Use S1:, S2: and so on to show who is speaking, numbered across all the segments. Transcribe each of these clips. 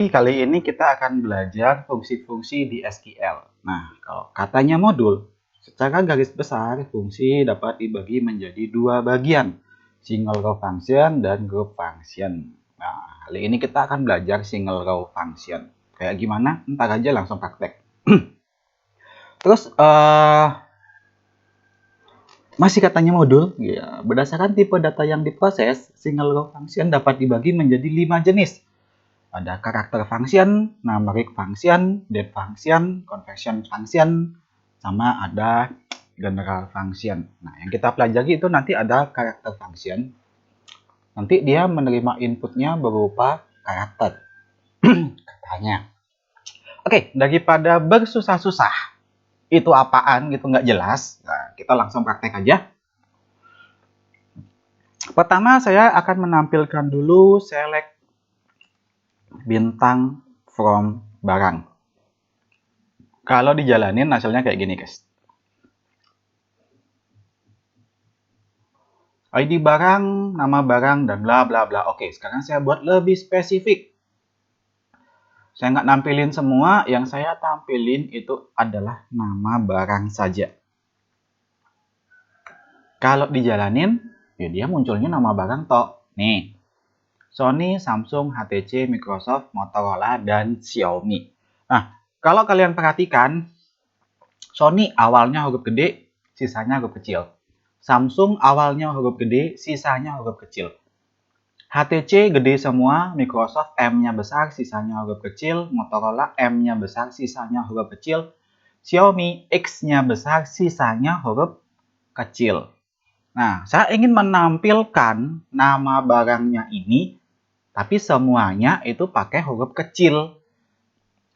S1: Kali ini kita akan belajar fungsi-fungsi di SQL. Nah, kalau katanya modul, secara garis besar fungsi dapat dibagi menjadi dua bagian, single row function dan group function. Nah, kali ini kita akan belajar single row function. Kayak gimana? Ntar aja langsung praktek. Terus, masih katanya modul, ya, berdasarkan tipe data yang diproses, single row function dapat dibagi menjadi 5 jenis. Ada karakter function, numeric function, depth function, conversion function, sama ada general function. Nah, yang kita pelajari itu nanti ada karakter function. Nanti dia menerima inputnya berupa karakter. Katanya. Oke, daripada bersusah-susah, itu apaan gitu nggak jelas. Nah, kita langsung praktek aja. Pertama, saya akan menampilkan dulu select bintang from barang. Kalau dijalanin hasilnya kayak gini, guys. ID barang, nama barang, dan bla bla bla. Oke, sekarang saya buat lebih spesifik. Saya nggak nampilin semua, yang saya tampilin itu adalah nama barang saja. Kalau dijalanin, ya dia munculnya nama barang tok. Nih, Sony, Samsung, HTC, Microsoft, Motorola, dan Xiaomi. Nah, kalau kalian perhatikan, Sony awalnya huruf gede, sisanya huruf kecil. Samsung awalnya huruf gede, sisanya huruf kecil. HTC gede semua, Microsoft M-nya besar, sisanya huruf kecil, Motorola M-nya besar, sisanya huruf kecil, Xiaomi X-nya besar, sisanya huruf kecil. Nah, saya ingin menampilkan nama barangnya ini, tapi semuanya itu pakai huruf kecil.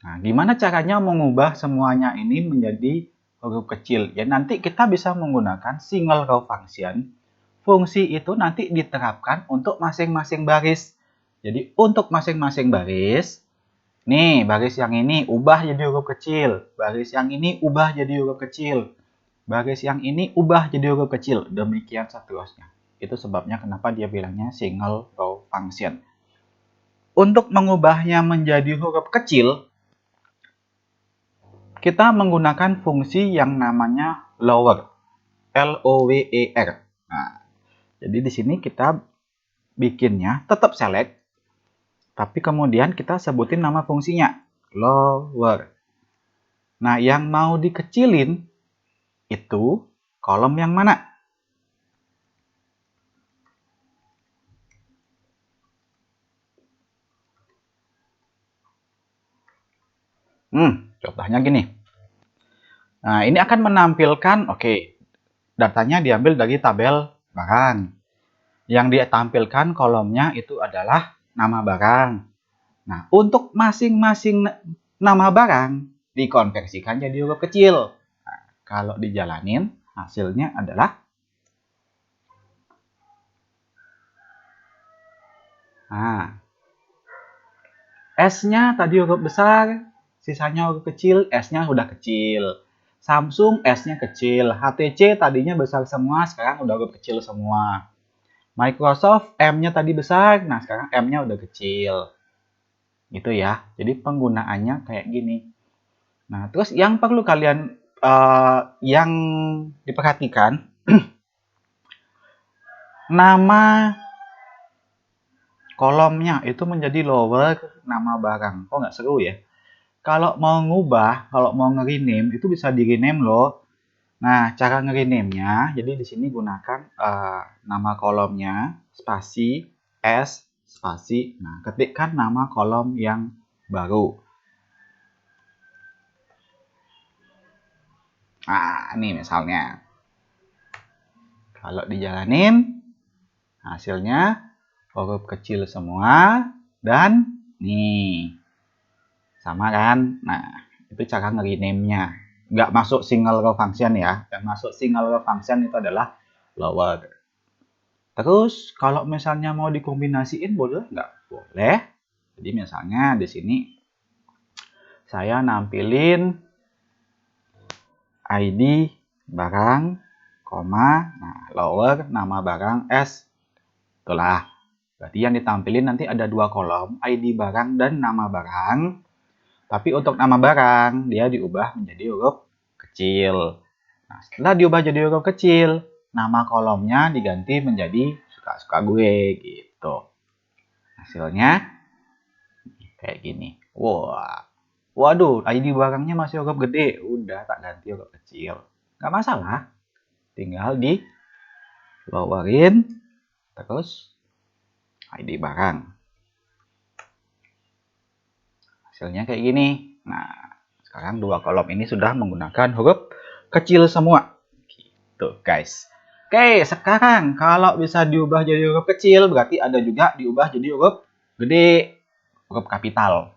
S1: Nah, gimana caranya mengubah semuanya ini menjadi huruf kecil? Ya, nanti kita bisa menggunakan single row function. Fungsi itu nanti diterapkan untuk masing-masing baris. Jadi, untuk masing-masing baris, nih, baris yang ini ubah jadi huruf kecil. Baris yang ini ubah jadi huruf kecil. Baris yang ini ubah jadi huruf kecil. Demikian seterusnya. Itu sebabnya kenapa dia bilangnya single row function. Untuk mengubahnya menjadi huruf kecil, kita menggunakan fungsi yang namanya lower. L-O-W-E-R. Nah, jadi di sini kita bikinnya tetap select, tapi kemudian kita sebutin nama fungsinya, lower. Nah, yang mau dikecilin itu kolom yang mana? Contohnya gini. Nah, ini akan menampilkan, oke, datanya diambil dari tabel barang. Yang ditampilkan kolomnya itu adalah nama barang. Nah, untuk masing-masing nama barang dikonversikan jadi huruf kecil. Nah, kalau dijalanin, hasilnya adalah S-nya tadi huruf besar, sisanya huruf kecil, S-nya udah kecil. Samsung S-nya kecil, HTC tadinya besar semua, sekarang udah huruf kecil semua. Microsoft M-nya tadi besar, nah sekarang M-nya udah kecil. Gitu ya. Jadi penggunaannya kayak gini. Nah, terus yang perlu kalian yang diperhatikan, nama kolomnya itu menjadi lower nama barang. Kok nggak seru ya? Kalau mau ngubah, kalau mau nge-rename itu bisa di-rename loh. Nah, cara nge-rename-nya, jadi di sini gunakan nama kolomnya, spasi, S, spasi. Nah, ketikkan nama kolom yang baru. Nah, ini misalnya. Kalau dijalanin, hasilnya huruf kecil semua, dan nih, sama kan? Nah, itu cara nge-rename-nya. Nggak masuk single row function ya. Yang masuk single row function itu adalah lower. Terus, kalau misalnya mau dikombinasiin, boleh nggak? Boleh. Jadi misalnya di sini saya nampilin ID barang, koma, nah lower nama barang S. Itulah. Berarti yang ditampilin nanti ada 2 kolom, ID barang dan nama barang. Tapi untuk nama barang, dia diubah menjadi huruf kecil. Nah, setelah diubah jadi huruf kecil, nama kolomnya diganti menjadi suka-suka gue gitu. Hasilnya kayak gini. Wah. Waduh, ID barangnya masih huruf gede. Udah tak ganti huruf kecil. Nggak masalah. Tinggal di lowerin terus ID barang. Hasilnya kayak gini. Nah, sekarang 2 kolom ini sudah menggunakan huruf kecil semua. Gitu, guys. Oke, sekarang kalau bisa diubah jadi huruf kecil, berarti ada juga diubah jadi huruf gede, huruf kapital.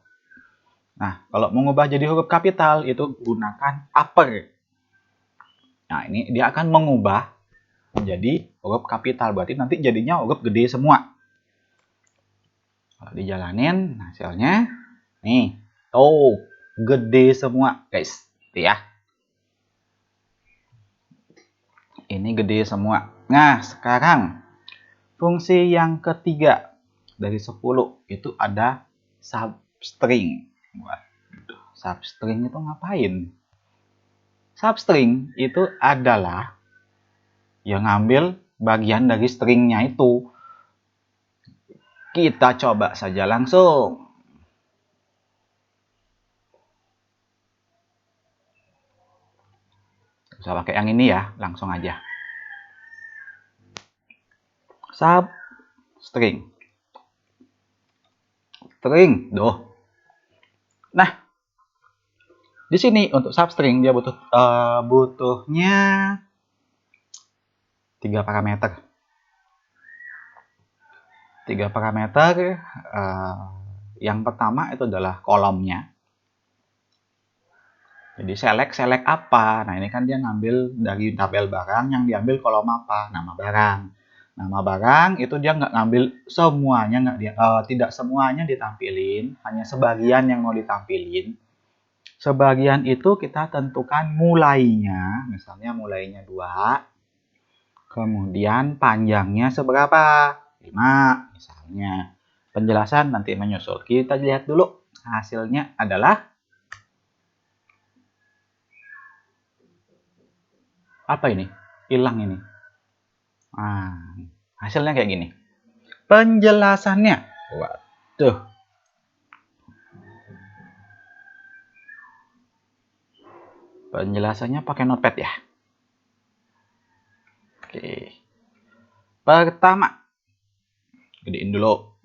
S1: Nah, kalau mengubah jadi huruf kapital itu gunakan upper. Nah, ini dia akan mengubah menjadi huruf kapital. Berarti nanti jadinya huruf gede semua. Kalau dijalanin, hasilnya nih. Tuh, gede semua, guys. Tuh ya. Ini gede semua. Nah, sekarang fungsi yang ketiga dari 10 itu ada substring. Waduh, substring itu ngapain? Substring itu adalah yang ngambil bagian dari stringnya itu. Kita coba saja langsung. Bisa pakai yang ini ya, langsung aja. Substring. String, doh. Nah, di sini untuk substring dia butuhnya 3 parameter. 3 parameter. Yang pertama itu adalah kolomnya. Jadi select apa? Nah, ini kan dia ngambil dari tabel barang, yang diambil kolom apa? Nama barang. Nama barang itu dia nggak ngambil semuanya, tidak semuanya ditampilin, hanya sebagian yang mau ditampilin. Sebagian itu kita tentukan mulainya, misalnya mulainya 2, kemudian panjangnya seberapa? 5 misalnya. Penjelasan nanti menyusul. Kita lihat dulu hasilnya adalah apa ini? Hilang ini. Nah, hasilnya kayak gini. Penjelasannya, waduh. Penjelasannya pakai notepad ya. Oke. Pertama, gedein dulu.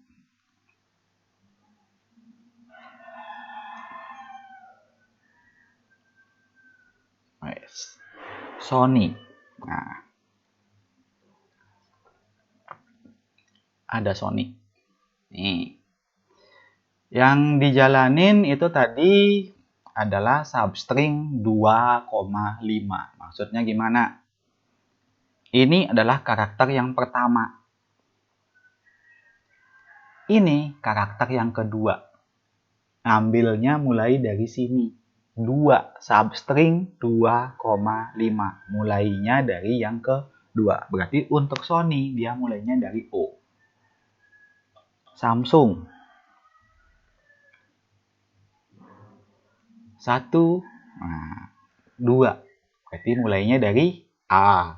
S1: Sony. Nah, ada Sony. Nih. Yang dijalanin itu tadi adalah substring 2,5. Maksudnya gimana? Ini adalah karakter yang pertama. Ini karakter yang kedua. Ngambilnya mulai dari sini. 2, substring 2,5. Mulainya dari yang kedua. Berarti untuk Sony dia mulainya dari O. Samsung 1, 2. Berarti mulainya dari A.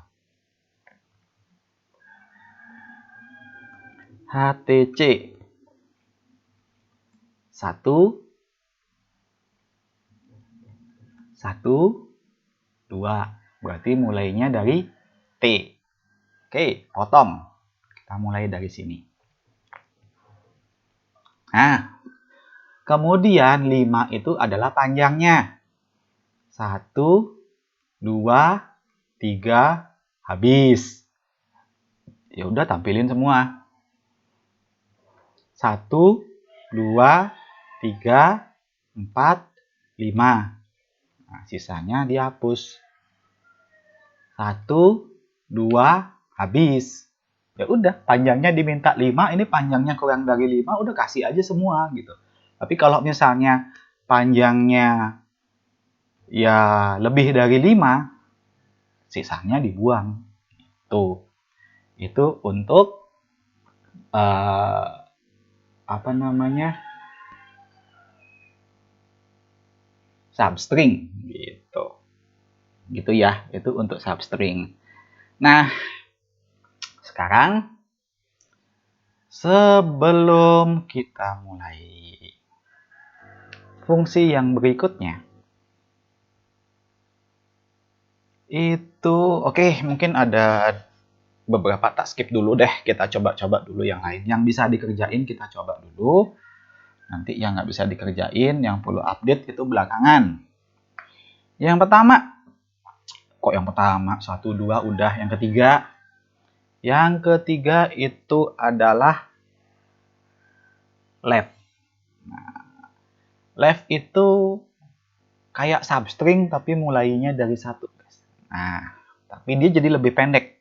S1: HTC 1, 2. Berarti mulainya dari T. Oke, potong. Kita mulai dari sini. Nah, kemudian 5 itu adalah panjangnya. 1, 2, 3, habis. Ya udah tampilin semua. 1, 2, 3, 4, 5. Nah, sisanya dihapus. 1, 2, habis. Ya udah, panjangnya diminta 5, ini panjangnya kurang dari 5, udah kasih aja semua gitu. Tapi kalau misalnya panjangnya ya lebih dari 5, sisanya dibuang. Tuh. Itu untuk uh, apa namanya, substring gitu ya. Itu untuk substring. Nah, sekarang sebelum kita mulai fungsi yang berikutnya, itu oke, mungkin ada beberapa tak skip dulu deh, kita coba-coba dulu yang lain. Yang bisa dikerjain kita coba dulu, nanti yang nggak bisa dikerjain, yang perlu update itu belakangan. Yang pertama, kok yang pertama? 1, 2 udah. Yang ketiga itu adalah left. Nah, left itu kayak substring tapi mulainya dari 1. Nah, tapi dia jadi lebih pendek.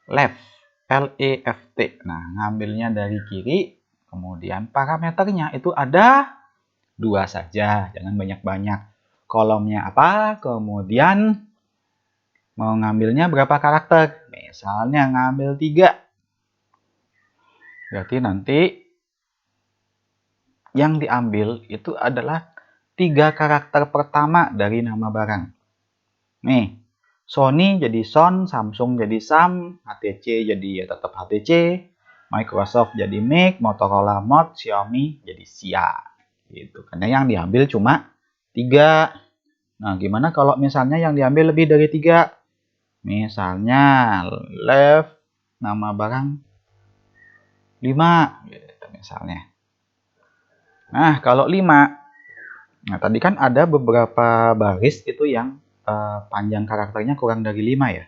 S1: Left, L-E-F-T. Nah, ngambilnya dari kiri, kemudian parameternya itu ada 2 saja, jangan banyak-banyak. Kolomnya apa, kemudian mau ngambilnya berapa karakter. Misalnya ngambil 3. Berarti nanti yang diambil itu adalah 3 karakter pertama dari nama barang. Nih, Sony jadi Son, Samsung jadi Sam, HTC jadi ya tetap HTC, Microsoft jadi Mic, Motorola Mod, Xiaomi jadi Xia. Gitu. Karena yang diambil cuma 3. Nah, gimana kalau misalnya yang diambil lebih dari 3? Misalnya left nama barang 5 gitu misalnya. Nah, kalau 5, nah tadi kan ada beberapa baris itu yang panjang karakternya kurang dari 5 ya.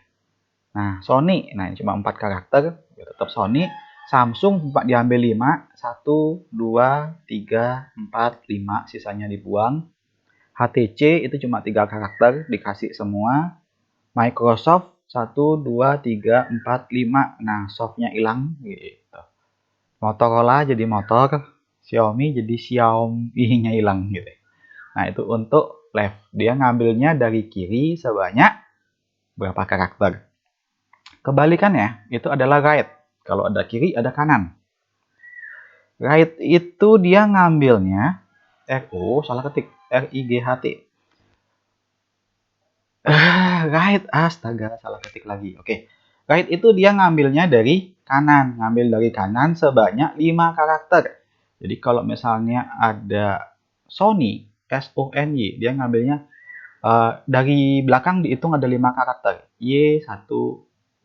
S1: Nah, Sony, nah ini cuma 4 karakter, ya tetap Sony. Samsung diambil 5, 1, 2, 3, 4, 5, sisanya dibuang. HTC itu cuma 3 karakter, dikasih semua. Microsoft 1, 2, 3, 4, 5, nah softnya hilang gitu. Motorola jadi motor, Xiaomi jadi Xiaomi-nya hilang gitu. Nah, itu untuk left. Dia ngambilnya dari kiri sebanyak berapa karakter. Kebalikannya, itu adalah right. Kalau ada kiri, ada kanan. Right itu dia ngambilnya, salah ketik, R-I-G-H-T. Right, astaga, salah ketik lagi. Oke, right itu dia ngambilnya dari kanan. Ngambil dari kanan sebanyak 5 karakter. Jadi kalau misalnya ada Sony, S-O-N-Y, dia ngambilnya dari belakang dihitung ada 5 karakter. Y, 1,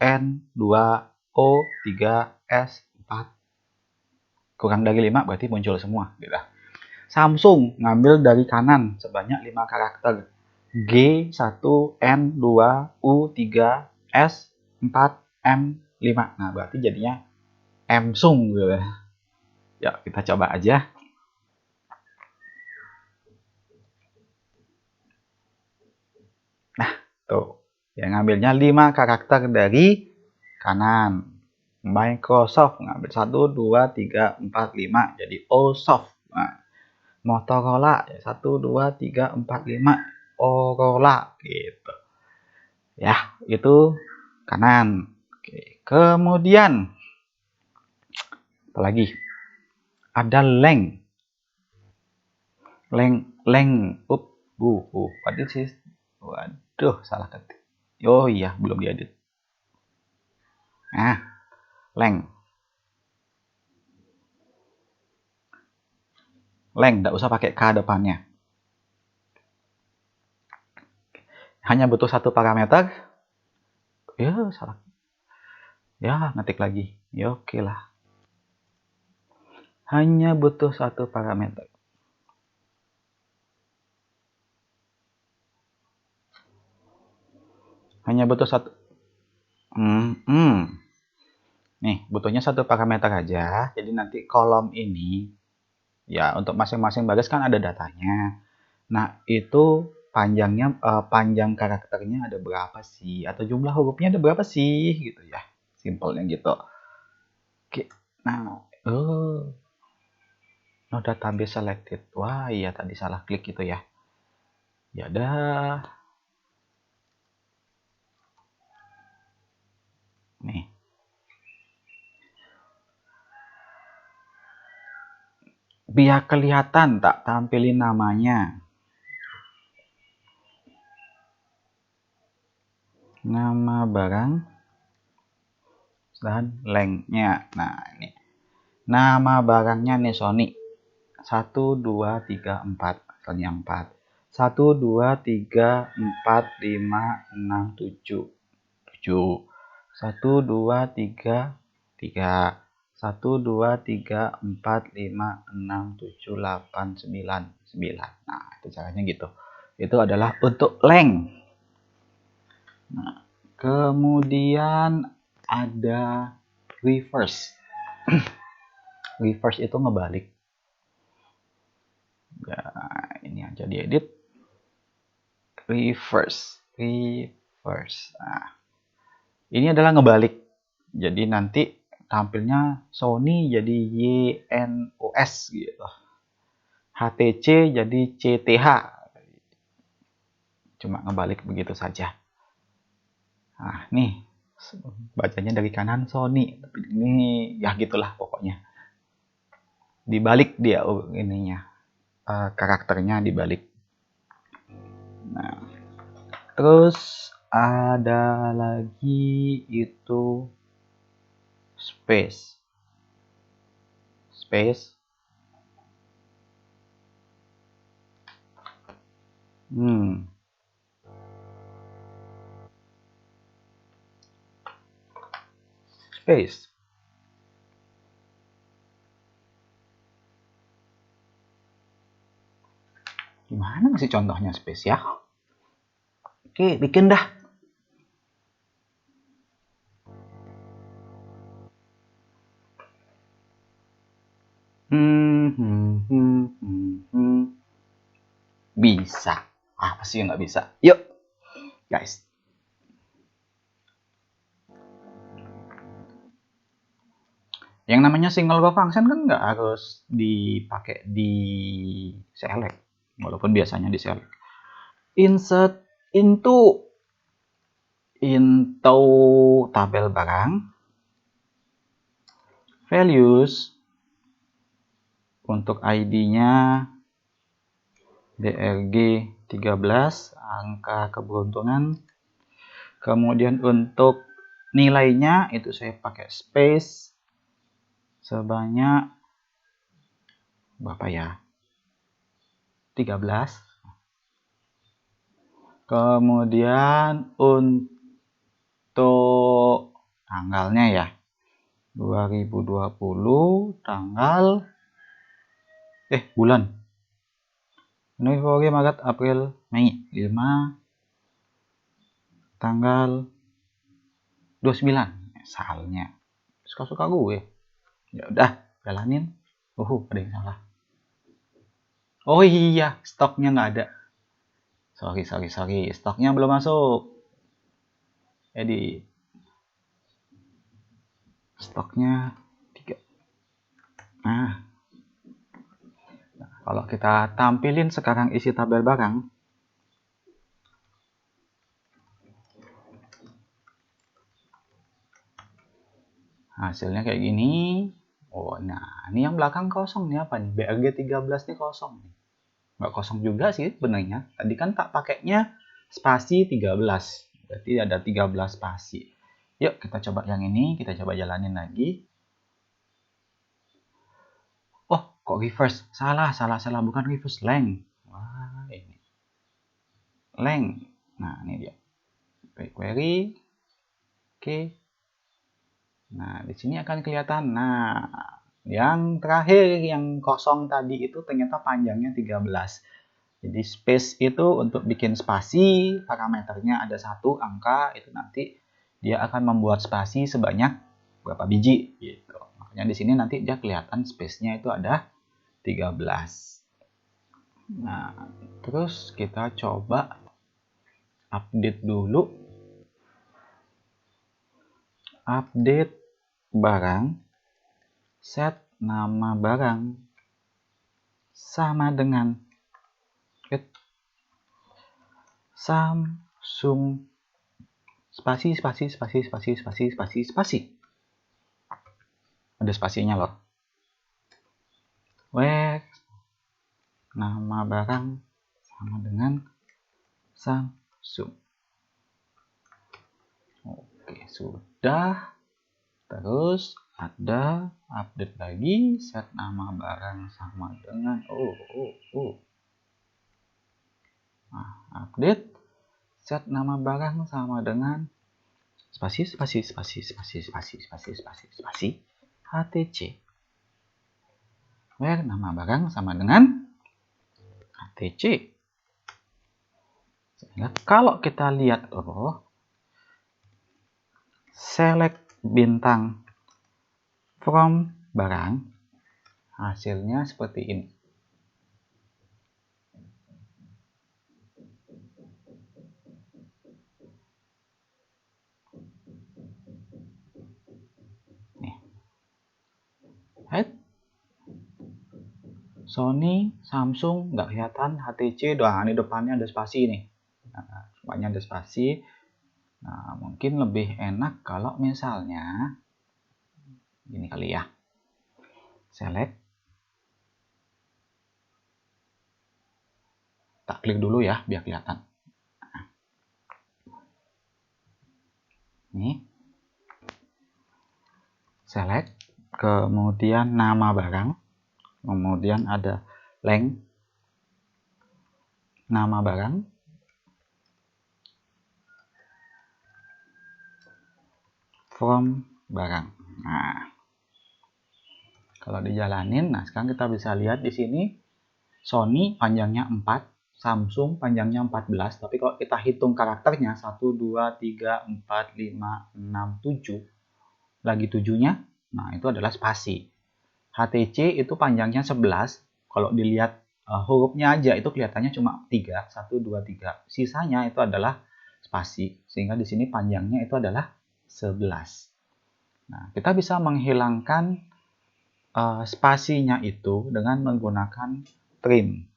S1: N, 2, O, 3, S, 4. Kurang dari 5 berarti muncul semua. Gitu. Samsung ngambil dari kanan sebanyak 5 karakter. G, 1, N, 2, U, 3, S, 4, M, 5. Nah, berarti jadinya Samsung. Gitu. Ya, kita coba aja. Nah, tuh. Yang ngambilnya 5 karakter dari kanan. Microsoft ngambil 1, 2, 3, 4, 5 jadi Osoft. Nah, Motorola 1, 2, 3, 4, 5 Orola gitu. Ya, itu kanan. Oke. Kemudian apalagi? Ada leng. Leng. What is this? Waduh, salah ketik. Oh iya, belum diedit. Nah, leng. Leng, nggak usah pakai K depannya. Hanya butuh 1 parameter. Ya, salah. Ya, ngetik lagi. Ya, oke lah. Hanya butuh 1 parameter. Hanya butuh 1. Nih, butuhnya 1 parameter aja. Jadi nanti kolom ini, ya untuk masing-masing baris kan ada datanya. Nah, itu panjangnya, panjang karakternya ada berapa sih? Atau jumlah hurufnya ada berapa sih? Gitu ya. Simpelnya gitu. Oke. Nah, no database selected. Wah, iya tadi salah klik gitu ya. Ya udah. Nih. Biar kelihatan tak tampilin namanya. Nama barang dan lengthnya. Nah, ini. Nama barangnya nih Sony. 1, 2, 3, 4. Sony yang 4. 1, 2, 3, 4, 5, 6, 7. 7. 1, 2, 3, 3. 1, 2, 3, 4, 5, 6, 7, 8, 9, 9. Nah, itu caranya gitu. Itu adalah untuk length. Nah, kemudian ada reverse. Reverse itu ngebalik. Ya, ini aja diedit. Reverse. Nah, ini adalah ngebalik. Jadi nanti tampilnya Sony jadi YNOS gitu. HTC jadi CTH. Cuma ngebalik begitu saja. Nah, nih bacanya dari kanan Sony. Tapi ini ya gitulah pokoknya. Dibalik dia ininya. Karakternya dibalik. Nah, terus ada lagi itu space. Space. Gimana sih contohnya space ya? Oke, bikin dah. Bisa. Apa sih yang nggak bisa? Yuk, guys. Yang namanya single row function kan nggak harus dipakai di select, walaupun biasanya di select. Insert into tabel barang, values untuk ID-nya DRG 13, angka keberuntungan. Kemudian untuk nilainya itu saya pakai space sebanyak berapa ya? 13. Kemudian untuk tanggalnya ya 2020 tanggal bulan Januari, Februari, Maret, April, Mei 5 tanggal 29 misalnya. Suka-suka gue. Ya udah, jalanin. Ada yang salah. Oh iya, stoknya nggak ada. Sorry. Stoknya belum masuk. Jadi stoknya 3. Nah, kalau kita tampilin sekarang isi tabel barang, hasilnya kayak gini. Nah ini yang belakang kosong nih, apa nih? BRG 13 nih kosong. Nggak kosong juga sih sebenarnya. Tadi kan tak pakainya spasi 13. Berarti ada 13 spasi. Yuk kita coba yang ini, kita coba jalanin lagi. Oh, kok reverse? Salah. Bukan reverse, length. Wah, ini. Length. Nah, ini dia. Query. Oke. Nah, di sini akan kelihatan. Nah, yang terakhir yang kosong tadi itu ternyata panjangnya 13. Jadi space itu untuk bikin spasi, parameternya ada 1 angka, itu nanti dia akan membuat spasi sebanyak berapa biji gitu. Makanya di sini nanti dia kelihatan space-nya itu ada 13. Nah, terus kita coba update dulu. Update barang, set nama barang sama dengan Samsung spasi, spasi, spasi, spasi, spasi, spasi, spasi. Ada spasinya loh. Where nama barang sama dengan Samsung. Oke, sudah. Terus ada update lagi, set nama barang sama dengan Nah, update set nama barang sama dengan spasi spasi spasi spasi spasi spasi spasi spasi HTC. Where nama barang sama dengan HTC. Sehingga kalau kita lihat select bintang from barang, hasilnya seperti ini. Nih. Sony, Samsung nggak kelihatan, HTC doang, ini depannya ada spasi nih. Nah, semuanya ada spasi. Nah, mungkin lebih enak kalau misalnya ini kali ya. Select. Tak klik dulu ya biar kelihatan. Nih. Select, kemudian nama barang, kemudian ada length nama barang, from barang. Nah, kalau dijalanin, nah sekarang kita bisa lihat di sini Sony panjangnya 4, Samsung panjangnya 14, tapi kalau kita hitung karakternya 1, 2, 3, 4, 5, 6, 7, lagi 7-nya, nah itu adalah spasi. HTC itu panjangnya 11, kalau dilihat hurufnya aja itu kelihatannya cuma 3, 1, 2, 3. Sisanya itu adalah spasi, sehingga di sini panjangnya itu adalah 11. Nah, kita bisa menghilangkan spasinya itu dengan menggunakan trim.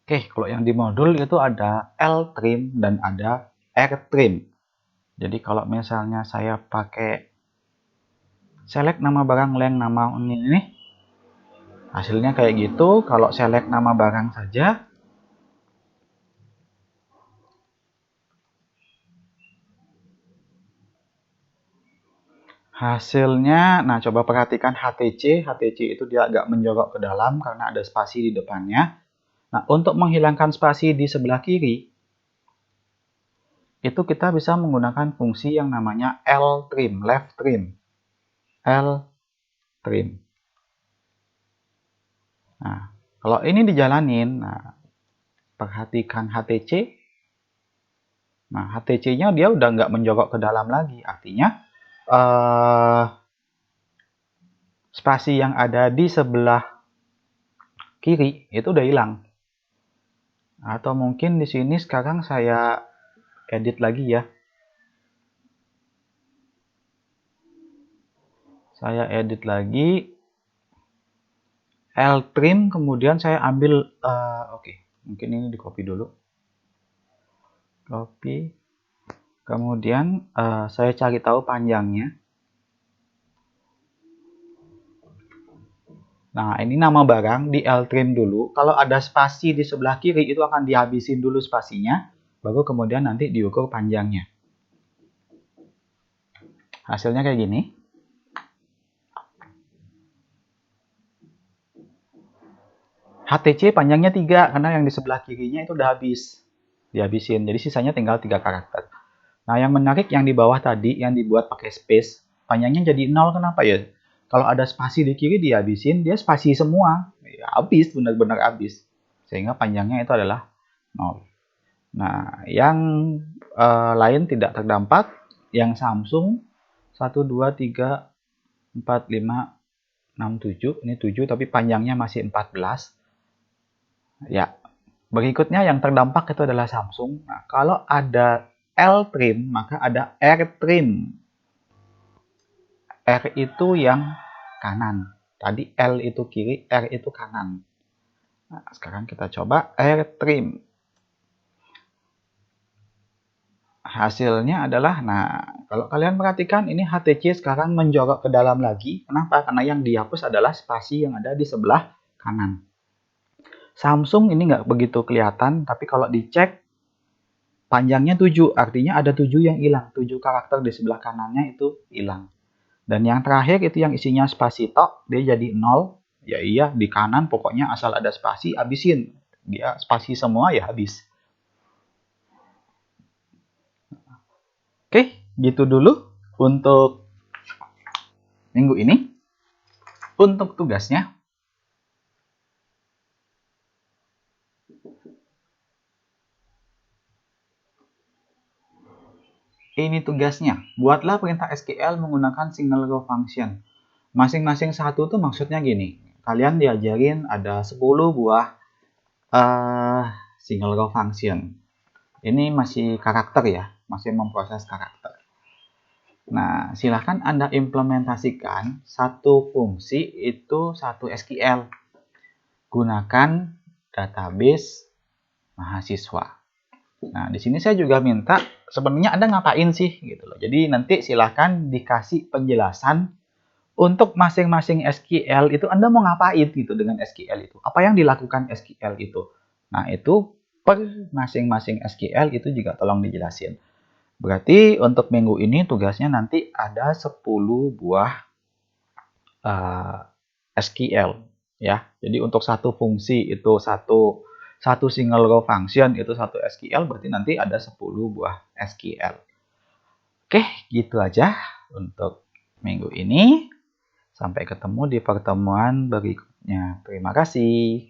S1: Oke, kalau yang di modul itu ada L trim dan ada R trim. Jadi kalau misalnya saya pakai select nama barang length nama ini, hasilnya kayak gitu. Kalau select nama barang saja, hasilnya, nah coba perhatikan HTC itu dia agak menjorok ke dalam karena ada spasi di depannya. Nah, untuk menghilangkan spasi di sebelah kiri, itu kita bisa menggunakan fungsi yang namanya L trim, left trim. L trim. Nah, kalau ini dijalanin, nah, perhatikan HTC. Nah, HTC-nya dia udah nggak menjorok ke dalam lagi. Artinya, spasi yang ada di sebelah kiri itu udah hilang. Atau mungkin di sini sekarang saya edit lagi ya. Saya edit lagi L trim, kemudian saya ambil oke, mungkin ini di copy dulu. Copy. Kemudian saya cari tahu panjangnya. Nah, ini nama barang di L trim dulu. Kalau ada spasi di sebelah kiri itu akan dihabisin dulu spasinya, baru kemudian nanti diukur panjangnya. Hasilnya kayak gini. HTC panjangnya 3 karena yang di sebelah kirinya itu udah habis. Dihabisin. Jadi sisanya tinggal 3 karakter. Nah, yang menarik yang di bawah tadi yang dibuat pakai space, panjangnya jadi 0 kenapa ya? Kalau ada spasi di kiri dihabisin, dia spasi semua. Ya, habis, benar-benar habis. Sehingga panjangnya itu adalah 0. Nah, yang lain tidak terdampak. Yang Samsung 1, 2, 3, 4, 5, 6, 7. Ini 7 tapi panjangnya masih 14. Ya, berikutnya yang terdampak itu adalah Samsung. Nah, kalau ada L trim, maka ada R trim. R itu yang kanan. Tadi L itu kiri, R itu kanan. Nah, sekarang kita coba R trim. hasilnya adalah, nah, kalau kalian perhatikan ini HTC sekarang menjorok ke dalam lagi. Kenapa? Karena yang dihapus adalah spasi yang ada di sebelah kanan. Samsung ini nggak begitu kelihatan, tapi kalau dicek panjangnya 7, artinya ada 7 yang hilang. 7 karakter di sebelah kanannya itu hilang. Dan yang terakhir itu yang isinya spasi tok, dia jadi 0. Ya iya, di kanan pokoknya asal ada spasi, habisin. Dia spasi semua ya habis. Oke, gitu dulu untuk minggu ini. Untuk tugasnya, ini tugasnya. Buatlah perintah SQL menggunakan single row function. Masing-masing satu tuh maksudnya gini. Kalian diajarin ada 10 buah single row function. Ini masih karakter ya, masih memproses karakter. Nah, silahkan Anda implementasikan satu fungsi itu satu SQL. Gunakan database mahasiswa. Nah, di sini saya juga minta sebenarnya Anda ngapain sih gitu loh. Jadi nanti silahkan dikasih penjelasan untuk masing-masing SQL itu Anda mau ngapain gitu dengan SQL itu. Apa yang dilakukan SQL itu. Nah, itu per masing-masing SQL itu juga tolong dijelasin. Berarti untuk minggu ini tugasnya nanti ada 10 buah SQL ya. Jadi untuk satu fungsi itu satu single row function itu satu SQL, berarti nanti ada 10 buah SQL. Oke, gitu aja untuk minggu ini. Sampai ketemu di pertemuan berikutnya. Terima kasih.